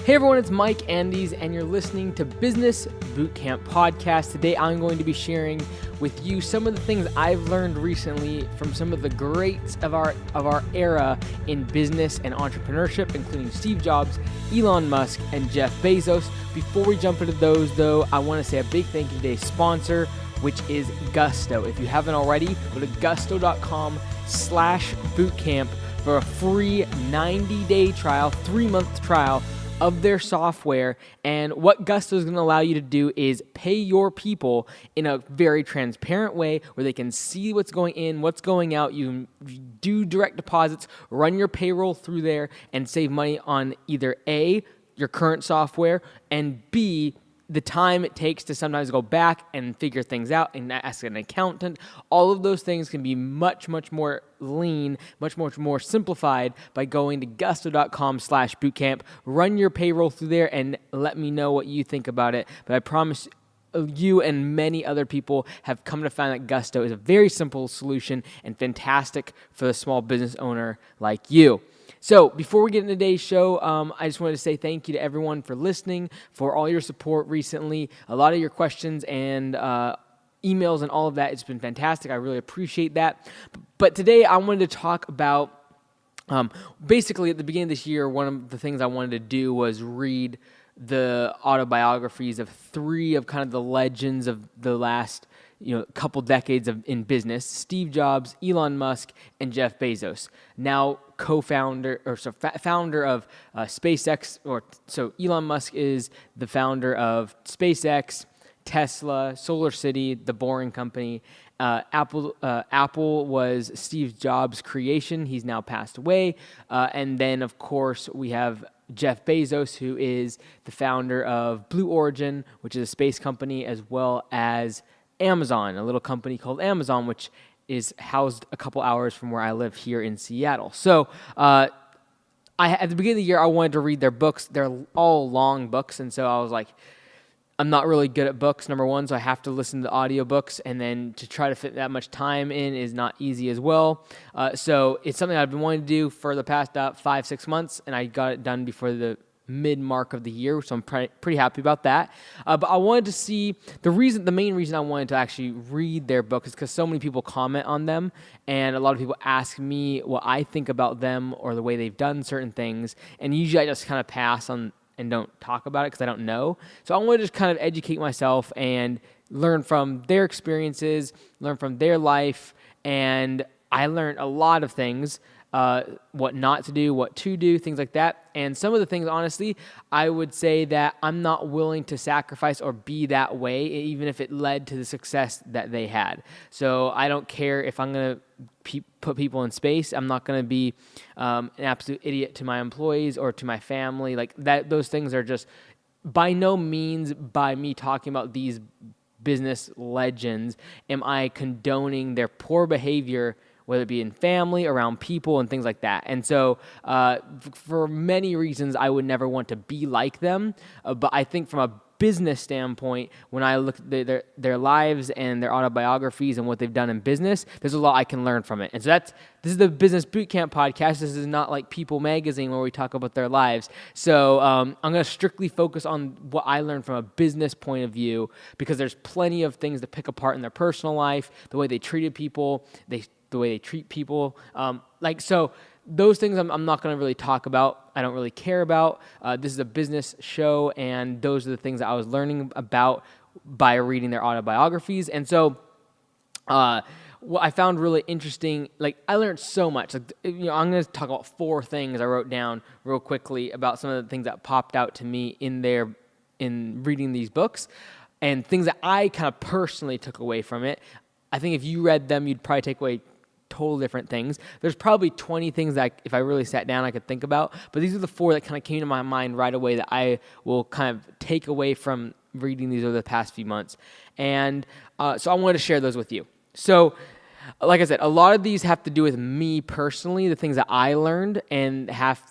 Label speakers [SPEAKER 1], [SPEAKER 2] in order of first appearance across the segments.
[SPEAKER 1] Hey everyone, it's Mike Andes, and you're listening to Business Bootcamp Podcast. Today I'm going to be sharing with you some of the things I've learned recently from some of the greats of our era in business and entrepreneurship, including Steve Jobs, Elon Musk, and Jeff Bezos. Before we jump into those, though, I want to say a big thank you to today's sponsor, which is Gusto. If you haven't already, go to gusto.com/bootcamp for a free 90-day trial, 3-month trial of their software. And what Gusto is going to allow you to do is pay your people in a very transparent way where they can see what's going in, what's going out. You can do direct deposits, run your payroll through there, and save money on either A, your current software, and B, the time it takes to sometimes go back and figure things out and ask an accountant. All of those things can be much more lean, much more simplified by going to gusto.com/bootcamp. Run your payroll through there and let me know what you think about it. But I promise you and many other people have come to find that Gusto is a very simple solution and fantastic for the small business owner like you. So before we get into today's show, I just wanted to say thank you to everyone for listening, for all your support recently, a lot of your questions and emails and all of that. It's been fantastic. I really appreciate that. But today I wanted to talk about, basically at the beginning of this year, one of the things I wanted to do was read the autobiographies of 3 of kind of the legends of the last couple decades in business: Steve Jobs, Elon Musk, and Jeff Bezos. Now founder of SpaceX, so Elon Musk is the founder of SpaceX, Tesla, Solar City, the Boring Company. Apple was Steve Jobs' creation. He's now passed away. And then, of course, we have Jeff Bezos, who is the founder of Blue Origin, which is a space company, as well as Amazon, a little company called Amazon, which is housed a couple hours from where I live here in Seattle. So at the beginning of the year, I wanted to read their books. They're all long books, and so I was like, I'm not really good at books, number one, so I have to listen to audiobooks, and then to try to fit that much time in is not easy as well. So it's something I've been wanting to do for the past 5-6 months, and I got it done before the mid-mark of the year, so I'm pretty happy about that. But I wanted to see, the main reason I wanted to actually read their book is because so many people comment on them, and a lot of people ask me what I think about them or the way they've done certain things, and usually I just kind of pass on and don't talk about it because I don't know. So I want to just kind of educate myself and learn from their experiences, learn from their life, and I learned a lot of things, what not to do, what to do, things like that. And some of the things, honestly, I would say that I'm not willing to sacrifice or be that way, even if it led to the success that they had. So I don't care if I'm going to put people in space. I'm not going to be an absolute idiot to my employees or to my family. Like that, those things are just by no means, by me talking about these business legends, am I condoning their poor behavior, whether it be in family, around people, and things like that. And so for many reasons, I would never want to be like them. But I think from a business standpoint, when I look at their lives and their autobiographies and what they've done in business, there's a lot I can learn from it. And so this is the Business Bootcamp Podcast. This is not like People Magazine where we talk about their lives. So I'm going to strictly focus on what I learned from a business point of view, because there's plenty of things to pick apart in their personal life, the way they treated people, the way they treat people. So those things I'm not going to really talk about. I don't really care about. This is a business show, and those are the things that I was learning about by reading their autobiographies. And so what I found really interesting, I learned so much. I'm going to talk about 4 things I wrote down real quickly about some of the things that popped out to me in reading these books, and things that I kind of personally took away from it. I think if you read them, you'd probably take away total different things. There's probably 20 things that if I really sat down, I could think about, but these are the 4 that kind of came to my mind right away that I will kind of take away from reading these over the past few months. And so I wanted to share those with you. So like I said, a lot of these have to do with me personally, the things that I learned, and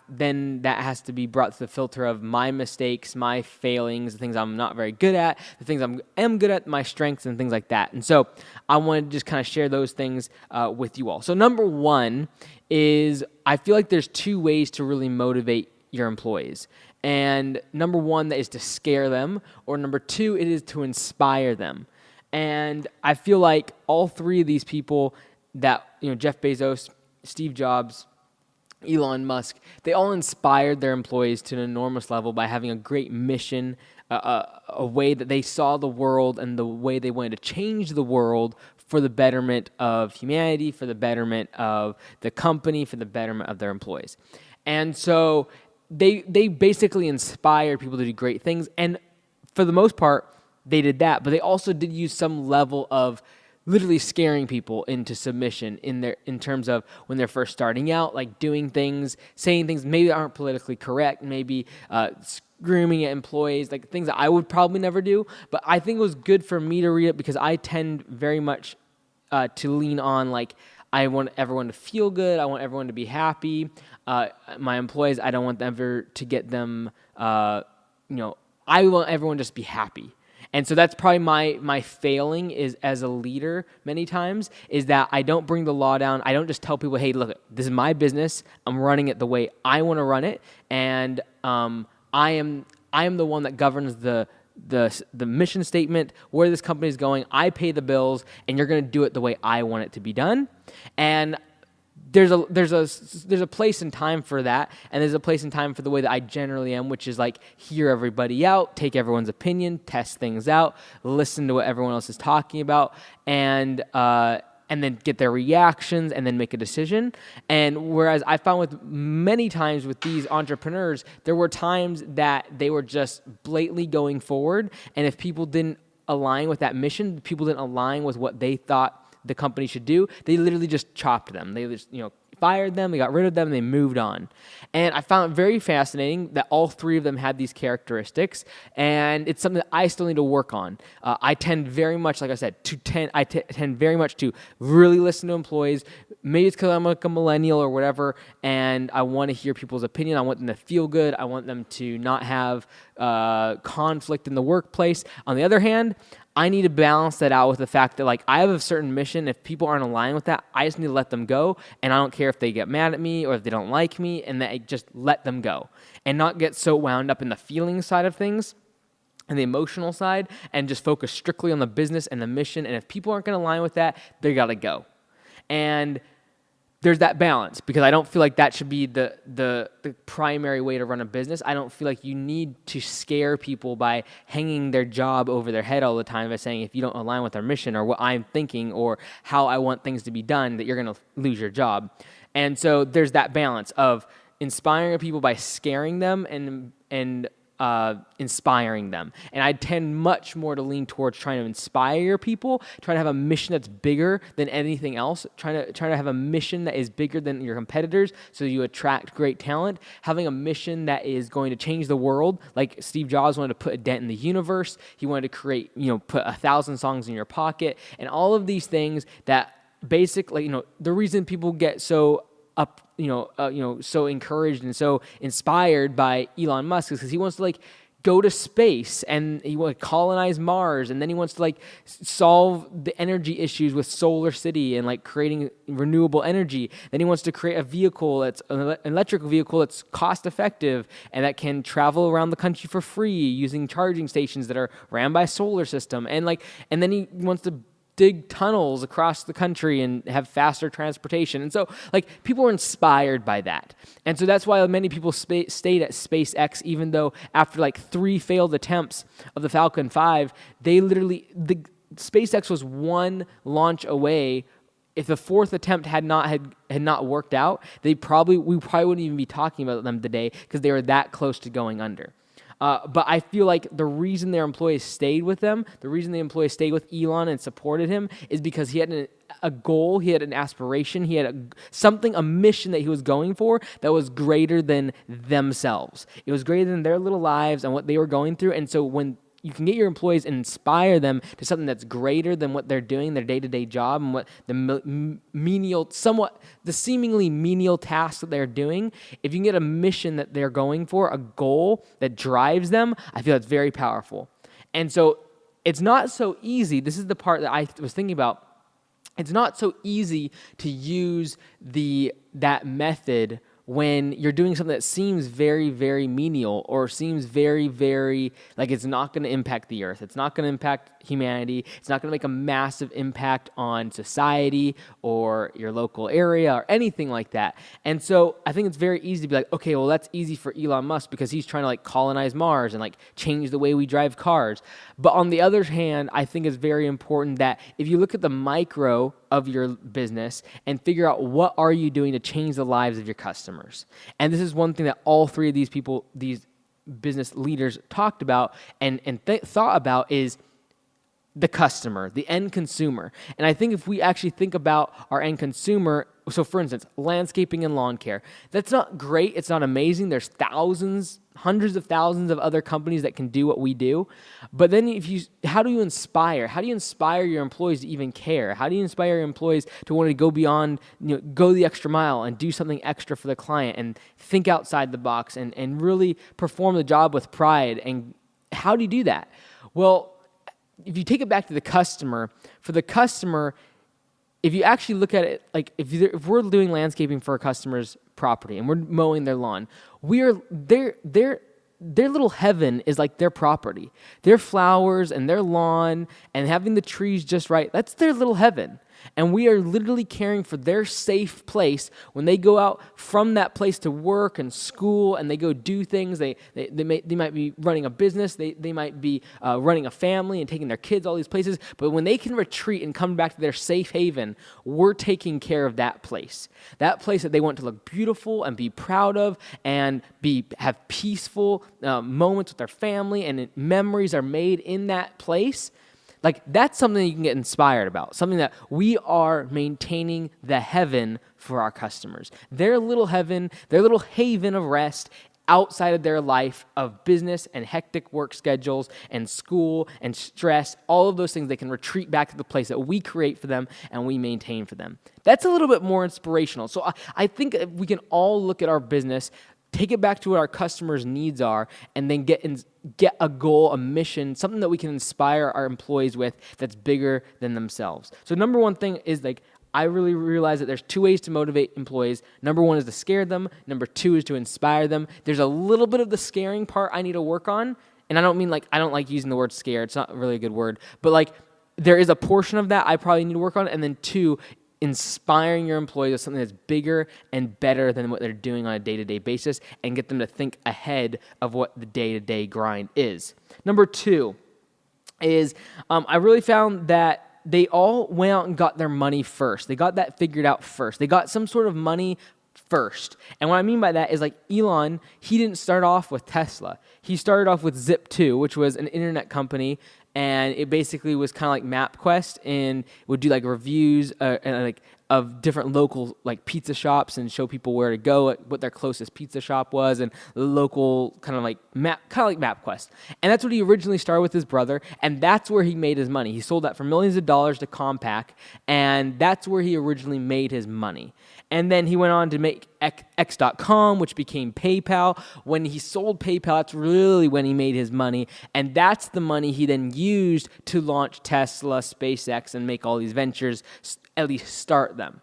[SPEAKER 1] then that has to be brought to the filter of my mistakes, my failings, the things I'm not very good at, the things I am good at, my strengths, and things like that. And so I wanted to just kind of share those things with you all. So number 1 is I feel like there's 2 ways to really motivate your employees. And number one, that is to scare them, or number two, it is to inspire them. And I feel like all three of these people that, Jeff Bezos, Steve Jobs, Elon Musk, they all inspired their employees to an enormous level by having a great mission, a way that they saw the world and the way they wanted to change the world for the betterment of humanity, for the betterment of the company, for the betterment of their employees. And so they basically inspired people to do great things. And for the most part, they did that, but they also did use some level of literally scaring people into submission in terms of when they're first starting out, like doing things, saying things maybe aren't politically correct, maybe screaming at employees, like things that I would probably never do. But I think it was good for me to read it because I tend very much to lean on, like, I want everyone to feel good. I want everyone to be happy. My employees, I don't want them ever to get them, I want everyone to just be happy. And so that's probably my failing is as a leader many times, is that I don't bring the law down. I don't just tell people, hey, look, this is my business. I'm running it the way I want to run it. And I am the one that governs the mission statement, where this company is going. I pay the bills, and you're going to do it the way I want it to be done. And there's a place and time for that, and there's a place and time for the way that I generally am, which is like hear everybody out, take everyone's opinion, test things out, listen to what everyone else is talking about, and then get their reactions, and then make a decision. And whereas I found with many times with these entrepreneurs, there were times that they were just blatantly going forward, and if people didn't align with that mission, people didn't align with what they thought the company should do, they literally just chopped them. They just, fired them, they got rid of them, and they moved on. And I found it very fascinating that all three of them had these characteristics, and it's something that I still need to work on. I tend very much, like I said, tend very much to really listen to employees. Maybe it's because I'm like a millennial or whatever, and I want to hear people's opinion. I want them to feel good. I want them to not have conflict in the workplace. On the other hand, I need to balance that out with the fact that, like, I have a certain mission. If people aren't aligned with that, I just need to let them go. And I don't care if they get mad at me or if they don't like me, and that I just let them go and not get so wound up in the feeling side of things and the emotional side, and just focus strictly on the business and the mission. And if people aren't going to align with that, they got to go. And there's that balance, because I don't feel like that should be the primary way to run a business. I don't feel like you need to scare people by hanging their job over their head all the time by saying, if you don't align with our mission or what I'm thinking or how I want things to be done, that you're going to lose your job. And so there's that balance of inspiring people by scaring them and inspiring them. And I tend much more to lean towards trying to inspire people, trying to have a mission that's bigger than anything else, trying to have a mission that is bigger than your competitors so you attract great talent, having a mission that is going to change the world. Like Steve Jobs wanted to put a dent in the universe. He wanted to create, put 1,000 songs in your pocket, and all of these things that basically, the reason people get so up, so encouraged and so inspired by Elon Musk is because he wants to go to space, and he wants to colonize Mars, and then he wants to solve the energy issues with Solar City and creating renewable energy. Then he wants to create a vehicle that's an electric vehicle that's cost effective and that can travel around the country for free using charging stations that are ran by a solar system. And then he wants to dig tunnels across the country and have faster transportation. And so people are inspired by that. And so that's why many people stayed at SpaceX, even though after 3 failed attempts of the Falcon 5, SpaceX was one launch away. If the 4th attempt had not worked out, we probably wouldn't even be talking about them today, because they were that close to going under. But I feel like the reason their employees stayed with them, the reason the employees stayed with Elon and supported him, is because he had a goal, he had an aspiration, he had a mission that he was going for that was greater than themselves. It was greater than their little lives and what they were going through. And so when you can get your employees and inspire them to something that's greater than what they're doing, their day-to-day job, and what the seemingly menial tasks that they're doing. If you can get a mission that they're going for, a goal that drives them, I feel that's very powerful. And so it's not so easy. This is the part that I was thinking about. It's not so easy to use that method when you're doing something that seems very, very menial or seems very, very like it's not going to impact the earth. It's not going to impact humanity. It's not going to make a massive impact on society or your local area or anything like that. And so I think it's very easy to be like, okay, well, that's easy for Elon Musk because he's trying to like colonize Mars and like change the way we drive cars. But on the other hand, I think it's very important that if you look at the micro of your business and figure out what are you doing to change the lives of your customers. And this is one thing that all three of these people, these business leaders talked about and thought about is the customer, the end consumer. And I think if we actually think about our end consumer, so for instance, landscaping and lawn care, that's not great. It's not amazing. There's thousands, hundreds of thousands of other companies that can do what we do. But then how do you inspire? How do you inspire your employees to even care? How do you inspire your employees to want to go beyond, go the extra mile and do something extra for the client and think outside the box and really perform the job with pride? And how do you do that? Well, if you take it back to the customer, for the customer, if you actually look at it, like if we're doing landscaping for a customer's property and we're mowing their lawn, their little heaven is like their property. Their flowers and their lawn and having the trees just right, that's their little heaven. And we are literally caring for their safe place when they go out from that place to work and school and they go do things. They might be running a business. They might be running a family and taking their kids all these places. But when they can retreat and come back to their safe haven, we're taking care of that place. That place that they want to look beautiful and be proud of and have peaceful moments with their family and memories are made in that place. Like, that's something you can get inspired about, something that we are maintaining the heaven for our customers. Their little heaven, their little haven of rest outside of their life of business and hectic work schedules and school and stress, all of those things, they can retreat back to the place that we create for them and we maintain for them. That's a little bit more inspirational. So I think we can all look at our business, take it back to what our customers' needs are, and then get a goal, a mission, something that we can inspire our employees with that's bigger than themselves. So number one thing is like, I really realize that there's two ways to motivate employees. Number one is to scare them. Number two is to inspire them. There's a little bit of the scaring part I need to work on. And I don't mean like, I don't like using the word scare. It's not really a good word. But like, there is a portion of that I probably need to work on. And then two, inspiring your employees with something that's bigger and better than what they're doing on a day-to-day basis and get them to think ahead of what the day-to-day grind is. Number two is I really found that they all went out and got their money first. They got that figured out first. They got some sort of money first. And what I mean by that is like Elon, he didn't start off with Tesla. He started off with Zip2, which was an internet company, and it basically was kind of like MapQuest and would do like reviews of different local like pizza shops and show people where to go, what their closest pizza shop was, and the local kind of like MapQuest. And that's what he originally started with his brother, and that's where he made his money. He sold that for millions of dollars to Compaq, and that's where he originally made his money. And then he went on to make X.com, which became PayPal. When he sold PayPal, that's really when he made his money. And that's the money he then used to launch Tesla, SpaceX, and make all these ventures, at least start them.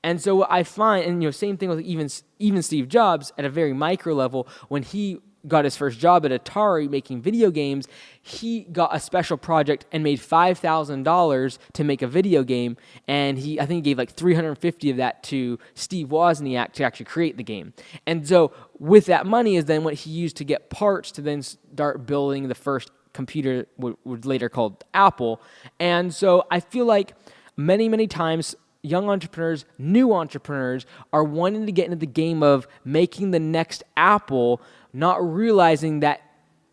[SPEAKER 1] And so what I find, and same thing with even Steve Jobs at a very micro level, when he got his first job at Atari making video games, he got a special project and made $5,000 to make a video game, and I think he gave like $350 of that to Steve Wozniak to actually create the game. And so with that money is then what he used to get parts to then start building the first computer, which was later called Apple. And so I feel like many, many times young entrepreneurs, new entrepreneurs are wanting to get into the game of making the next Apple, not realizing that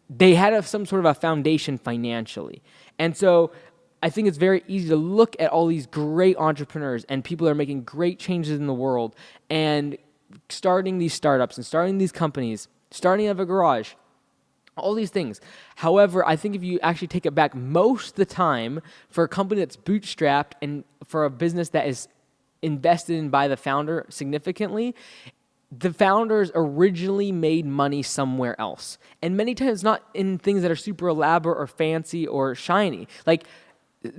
[SPEAKER 1] they had some sort of a foundation financially. And so I think it's very easy to look at all these great entrepreneurs and people that are making great changes in the world and starting these startups and starting these companies, starting out of a garage, all these things. However, I think if you actually take it back, most of the time for a company that's bootstrapped and for a business that is invested in by the founder significantly, the founders originally made money somewhere else. And many times not in things that are super elaborate or fancy or shiny. Like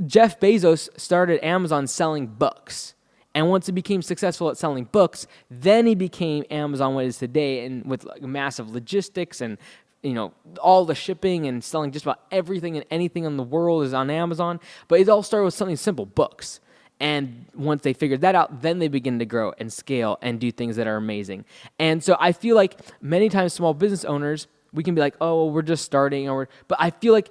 [SPEAKER 1] Jeff Bezos started Amazon selling books. And once he became successful at selling books, then he became Amazon what it is today, and with like massive logistics and all the shipping and selling just about everything and anything in the world is on Amazon. But it all started with something simple, books. And once they figured that out, then they begin to grow and scale and do things that are amazing. And so I feel like many times small business owners, we can be like, oh, we're just starting. But I feel like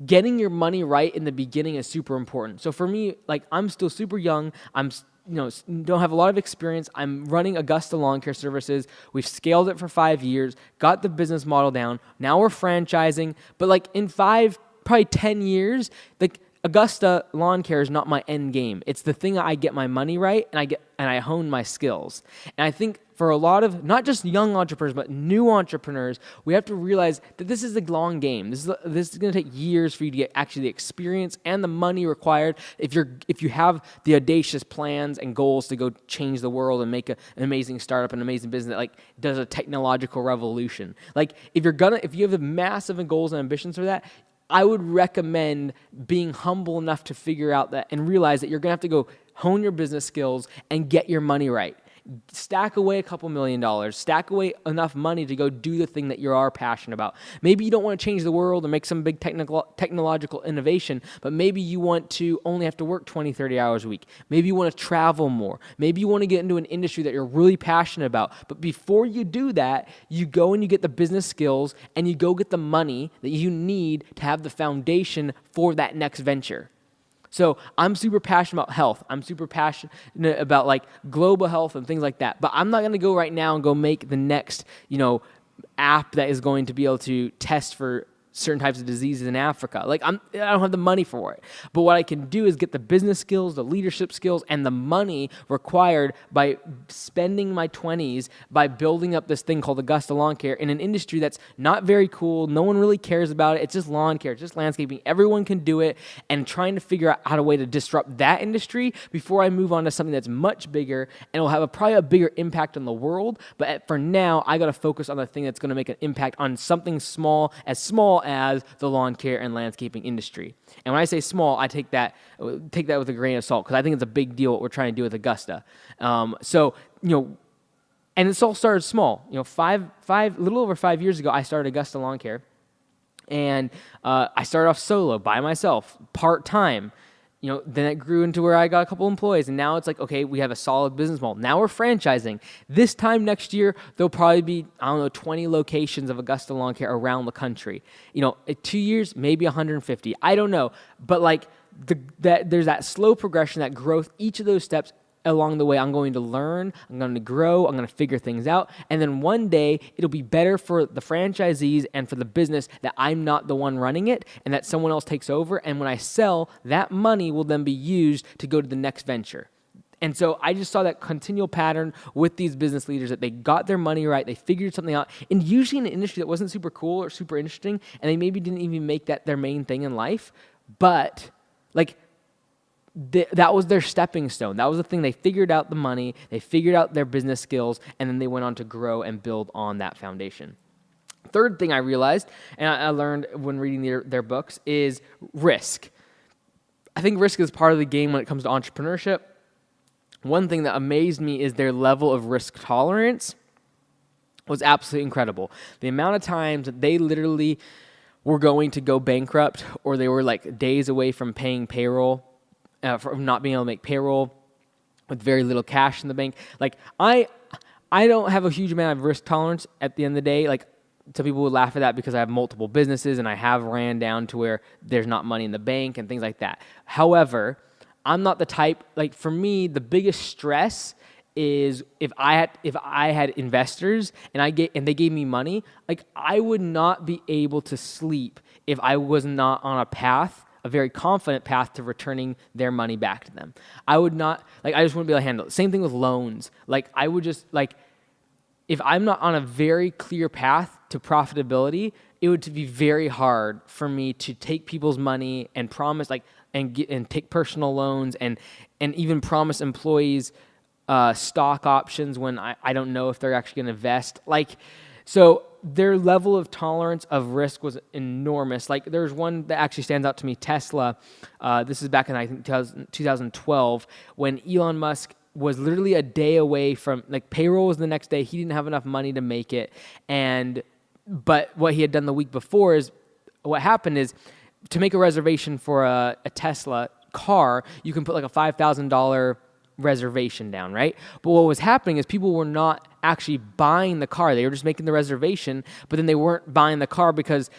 [SPEAKER 1] getting your money right in the beginning is super important. So for me, like I'm still super young. I'm don't have a lot of experience. I'm running Augusta Lawn Care Services. We've scaled it for 5 years, got the business model down. Now we're franchising. But like in 5, probably 10 years, like Augusta Lawn Care is not my end game. It's the thing I get my money right, and I hone my skills. And I think for a lot of not just young entrepreneurs but new entrepreneurs, we have to realize that this is a long game. This is going to take years for you to get actually the experience and the money required if you have the audacious plans and goals to go change the world and make an amazing startup, an amazing business that like does a technological revolution. Like if you have the massive goals and ambitions for that, I would recommend being humble enough to figure out that and realize that you're going to have to go hone your business skills and get your money right. Stack away a couple $1 million, stack away enough money to go do the thing that you are passionate about. Maybe you don't want to change the world or make some big technological innovation, but maybe you want to only have to work 20, 30 hours a week. Maybe you want to travel more. Maybe you want to get into an industry that you're really passionate about. But before you do that, you go and you get the business skills and you go get the money that you need to have the foundation for that next venture. So I'm super passionate about health. I'm super passionate about like global health and things like that. But I'm not going to go right now and go make the next, app that is going to be able to test for certain types of diseases in Africa. Like I don't have the money for it. But what I can do is get the business skills, the leadership skills, and the money required by spending my 20s by building up this thing called Augusta Lawn Care in an industry that's not very cool. No one really cares about it. It's just lawn care. It's just landscaping. Everyone can do it, and trying to figure out how a way to disrupt that industry before I move on to something that's much bigger and will have probably a bigger impact on the world. But for now, I got to focus on the thing that's going to make an impact on something small as the lawn care and landscaping industry. And when I say small, I take that with a grain of salt because I think it's a big deal what we're trying to do with Augusta. And it's all started small. Little over 5 years ago, I started Augusta Lawn Care, and I started off solo by myself, part-time. Then it grew into where I got a couple employees, and now it's like, okay, we have a solid business model. Now we're franchising. This time next year, there'll probably be, 20 locations of Augusta Lawn Care around the country. In 2 years, maybe 150. I don't know. But like there's that slow progression, that growth, each of those steps along the way. I'm going to learn, I'm going to grow, I'm going to figure things out. And then one day it'll be better for the franchisees and for the business that I'm not the one running it and that someone else takes over. And when I sell, that money will then be used to go to the next venture. And so I just saw that continual pattern with these business leaders that they got their money right, they figured something out, and usually in an industry that wasn't super cool or super interesting, and they maybe didn't even make that their main thing in life, but like that was their stepping stone. That was the thing. They figured out the money, they figured out their business skills, and then they went on to grow and build on that foundation. Third thing I realized, and I learned when reading their books, is risk. I think risk is part of the game when it comes to entrepreneurship. One thing that amazed me is their level of risk tolerance was absolutely incredible. The amount of times that they literally were going to go bankrupt, or they were like days away from paying payroll, from not being able to make payroll with very little cash in the bank. Like I don't have a huge amount of risk tolerance at the end of the day. Like some people would laugh at that because I have multiple businesses and I have ran down to where there's not money in the bank and things like that. However, I'm not the type, like for me, the biggest stress is if I had investors and they gave me money, like I would not be able to sleep if I was not on a very confident path to returning their money back to them. I would not, like I just wouldn't be able to handle it. Same thing with loans. Like I would just, like if I'm not on a very clear path to profitability, it would be very hard for me to take people's money and promise and take personal loans and even promise employees stock options when I don't know if they're actually going to vest. So their level of tolerance of risk was enormous. Like there's one that actually stands out to me, Tesla. This is back in, I think, 2012, when Elon Musk was literally a day away from, like, payroll was the next day. He didn't have enough money to make it. But what he had done the week before is, what happened is, to make a reservation for a Tesla car, you can put like a $5,000 reservation down, right? But what was happening is people were not actually buying the car. They were just making the reservation, but then they weren't buying the car because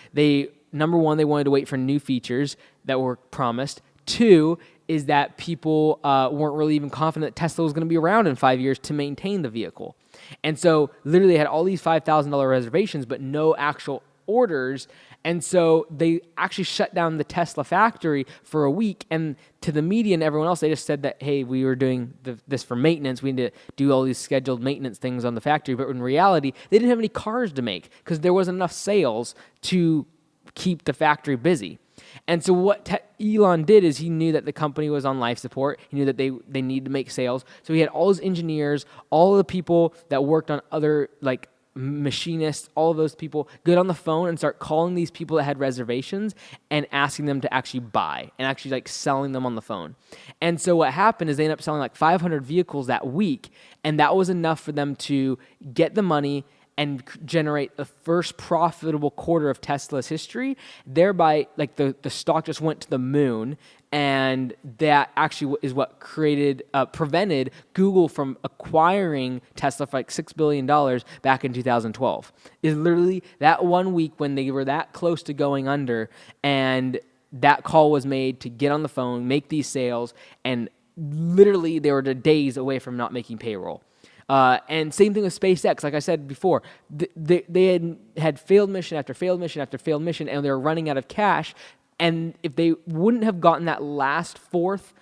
[SPEAKER 1] number one, they wanted to wait for new features that were promised. Two is that people weren't really even confident that Tesla was going to be around in 5 years to maintain the vehicle. And so literally they had all these $5,000 reservations, but no actual orders. And so they actually shut down the Tesla factory for a week. And to the media and everyone else, they just said that, hey, we were doing this for maintenance. We need to do all these scheduled maintenance things on the factory. But in reality, they didn't have any cars to make because there wasn't enough sales to keep the factory busy. And so what Elon did is he knew that the company was on life support. He knew that they needed to make sales. So he had all his engineers, all of the people that worked on other, like, machinists, all of those people, get on the phone and start calling these people that had reservations and asking them to actually buy and actually, like, selling them on the phone. And so what happened is they ended up selling like 500 vehicles that week, and that was enough for them to get the money and generate the first profitable quarter of Tesla's history. Thereby, like, the stock just went to the moon, and that actually is what prevented Google from acquiring Tesla for like $6 billion back in 2012. Is literally that 1 week when they were that close to going under, and that call was made to get on the phone, make these sales, and literally they were days away from not making payroll. And same thing with SpaceX. Like I said before, they had failed mission after failed mission after failed mission, and they were running out of cash. And if they wouldn't have gotten that last fourth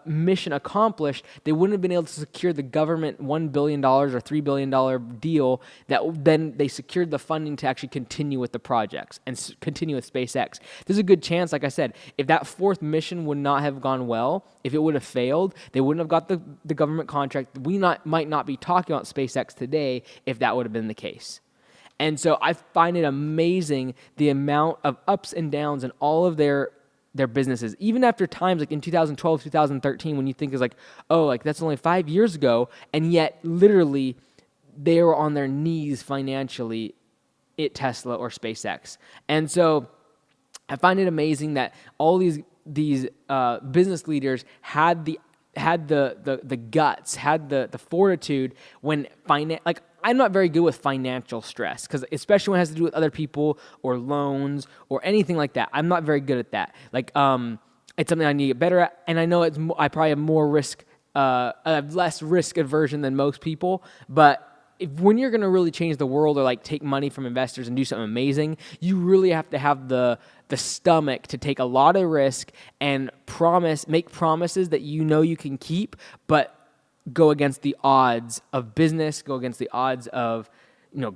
[SPEAKER 1] mission accomplished, they wouldn't have been able to secure the government $1 billion or $3 billion deal that then they secured the funding to actually continue with the projects and continue with SpaceX. There's a good chance, like I said, if that fourth mission would not have gone well, if it would have failed, they wouldn't have got the government contract. We might not be talking about SpaceX today if that would have been the case. And so I find it amazing the amount of ups and downs in all of their businesses. Even after times like in 2012, 2013, when you think is like, oh, like that's only 5 years ago, and yet literally they were on their knees financially at Tesla or SpaceX. And so I find it amazing that all these business leaders had the guts, had the fortitude when I'm not very good with financial stress, because especially when it has to do with other people or loans or anything like that. I'm not very good at that. Like, it's something I need to get better at, and I know I probably have more risk, I have less risk aversion than most people. But when you're going to really change the world or like take money from investors and do something amazing, you really have to have the stomach to take a lot of risk and make promises that you know you can keep, but go against the odds of business, go against the odds of,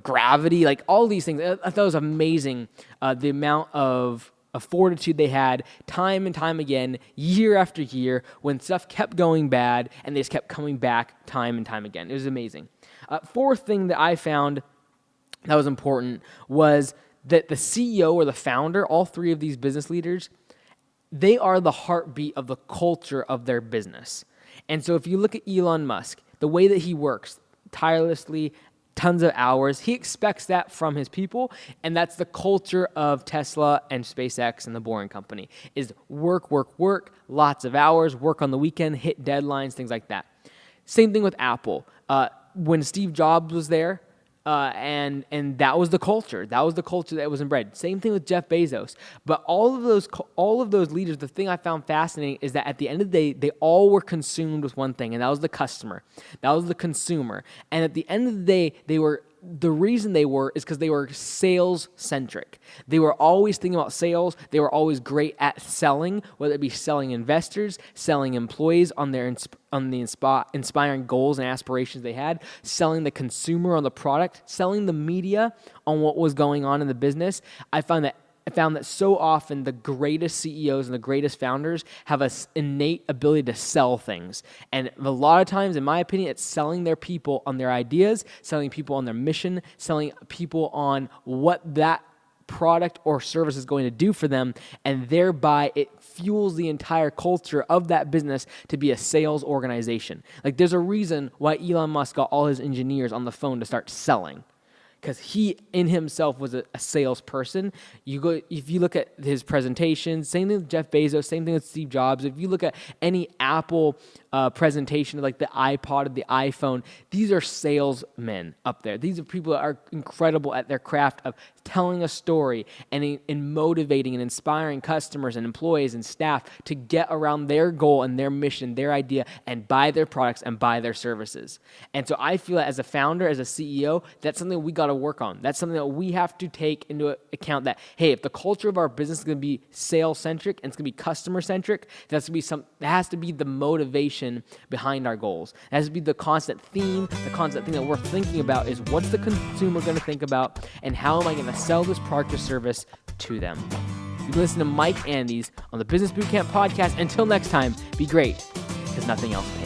[SPEAKER 1] gravity, like all these things. I thought it was amazing, the amount of fortitude they had time and time again, year after year, when stuff kept going bad and they just kept coming back time and time again. It was amazing. Fourth thing that I found that was important was that the CEO or the founder, all three of these business leaders, they are the heartbeat of the culture of their business. And so if you look at Elon Musk, the way that he works tirelessly, tons of hours, he expects that from his people, and that's the culture of Tesla and SpaceX and the Boring Company, is work, work, work, lots of hours, work on the weekend, hit deadlines, things like that. Same thing with Apple. When Steve Jobs was there, and that was the culture. That was the culture that was inbred. Same thing with Jeff Bezos. But all of those leaders, the thing I found fascinating is that at the end of the day, they all were consumed with one thing, and that was the customer. That was the consumer. And at the end of the day, the reason they were is because they were sales-centric. They were always thinking about sales. They were always great at selling, whether it be selling investors, selling employees on the inspiring goals and aspirations they had, selling the consumer on the product, selling the media on what was going on in the business. I found that so often the greatest CEOs and the greatest founders have an innate ability to sell things. And a lot of times, in my opinion, it's selling their people on their ideas, selling people on their mission, selling people on what that product or service is going to do for them, and thereby it fuels the entire culture of that business to be a sales organization. Like, there's a reason why Elon Musk got all his engineers on the phone to start selling, because he in himself was a salesperson. If you look at his presentations, same thing with Jeff Bezos, same thing with Steve Jobs. If you look at any Apple presentation, like the iPod or the iPhone, these are salesmen up there. These are people that are incredible at their craft of telling a story and in motivating and inspiring customers and employees and staff to get around their goal and their mission, their idea, and buy their products and buy their services. And so I feel that as a founder, as a CEO, that's something we got to work on. That's something that we have to take into account, that, hey, if the culture of our business is going to be sales-centric and it's going to be customer-centric, that has to be the motivation behind our goals. It has to be the constant theme, the constant thing that we're thinking about is, what's the consumer going to think about, and how am I going to sell this product or service to them? You can listen to Mike Andes on the Business Bootcamp podcast. Until next time, be great, because nothing else pays.